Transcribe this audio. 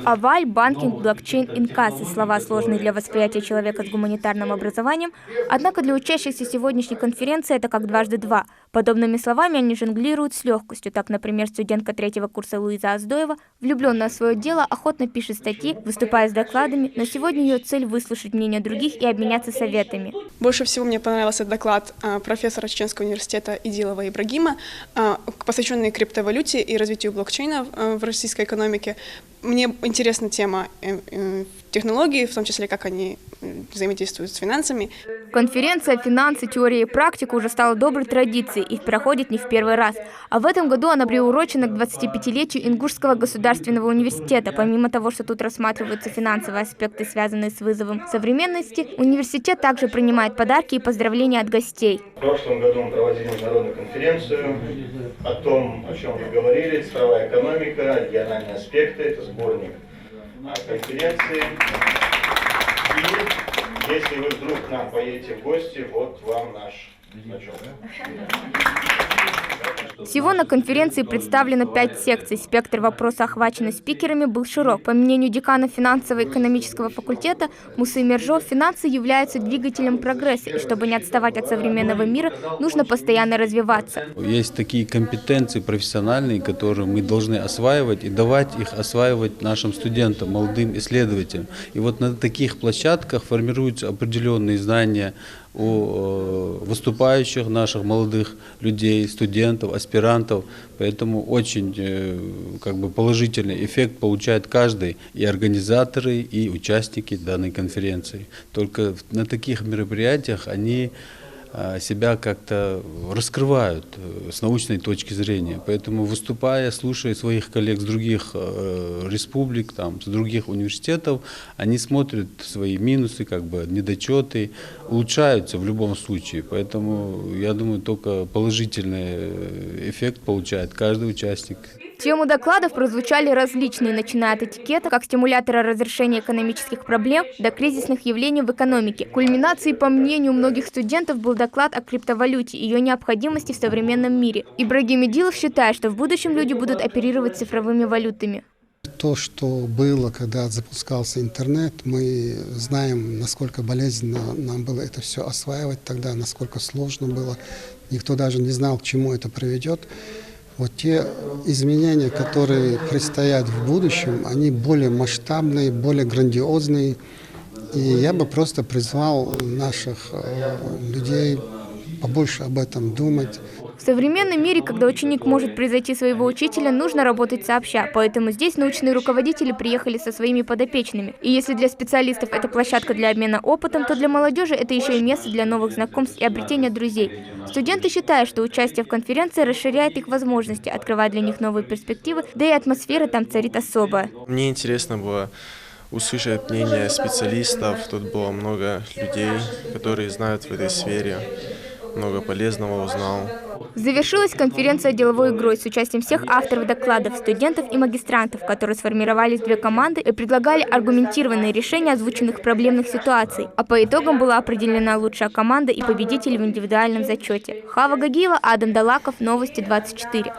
Аваль, банкинг, блокчейн, инкассы – слова, сложные для восприятия человека с гуманитарным образованием. Однако для учащихся сегодняшней конференции это как дважды два. Подобными словами они жонглируют с легкостью. Так, например, студентка 3-го курса Луиза Оздоева, влюбленная в свое дело, охотно пишет статьи, выступая с докладами, но сегодня ее цель – выслушать мнение других и обменяться советами. Больше всего мне понравился доклад профессора Чеченского университета Идилова Ибрагима, посвященный криптовалюте и развитию блокчейна в российской экономике. Мне интересна тема технологий, в том числе, как они взаимодействуют с финансами. Конференция «Финансы, теория и практика» уже стала доброй традицией и проходит не в первый раз. А в этом году она приурочена к 25-летию Ингушского государственного университета. Помимо того, что тут рассматриваются финансовые аспекты, связанные с вызовом современности, университет также принимает подарки и поздравления от гостей. В прошлом году мы проводили международную конференцию о том, о чем вы говорили, цифровая экономика, региональные аспекты, это сборник конференции. И если вы вдруг к нам поедете в гости, вот вам наш значок. Всего на конференции представлено 5 секций. Спектр вопросов, охваченный спикерами, был широк. По мнению декана финансово-экономического факультета Мусы Мержо, финансы являются двигателем прогресса, и чтобы не отставать от современного мира, нужно постоянно развиваться. Есть такие компетенции профессиональные, которые мы должны осваивать и давать их осваивать нашим студентам, молодым исследователям. И вот на таких площадках формируются определенные знания о выступающих наших молодых людей, студентов, аспирантов. Поэтому очень положительный эффект получает каждый, и организаторы, и участники данной конференции. Только на таких мероприятиях они себя как-то раскрывают с научной точки зрения. Поэтому, выступая, слушая своих коллег с других республик, с других университетов, они смотрят свои минусы, недочеты, улучшаются в любом случае. Поэтому, я думаю, только положительный эффект получает каждый участник. Темы докладов прозвучали различные, начиная от этикета, как стимулятора разрешения экономических проблем, до кризисных явлений в экономике. Кульминацией, по мнению многих студентов, был доклад о криптовалюте и ее необходимости в современном мире. Ибрагим Идилов считает, что в будущем люди будут оперировать цифровыми валютами. То, что было, когда запускался интернет, мы знаем, насколько болезненно нам было это все осваивать тогда, насколько сложно было. Никто даже не знал, к чему это приведет. Вот те изменения, которые предстоят в будущем, они более масштабные, более грандиозные. И я бы просто призвал наших людей побольше об этом думать. В современном мире, когда ученик может превзойти своего учителя, нужно работать сообща. Поэтому здесь научные руководители приехали со своими подопечными. И если для специалистов это площадка для обмена опытом, то для молодежи это еще и место для новых знакомств и обретения друзей. Студенты считают, что участие в конференции расширяет их возможности, открывает для них новые перспективы, да и атмосфера там царит особая. Мне интересно было услышать мнение специалистов. Тут было много людей, которые знают в этой сфере. Много полезного узнал. Завершилась конференция деловой игрой с участием всех авторов докладов, студентов и магистрантов, которые сформировались в 2 команды и предлагали аргументированные решения озвученных проблемных ситуаций. А по итогам была определена лучшая команда и победитель в индивидуальном зачете. Хава Гагиева, Адам Далаков, Новости 24.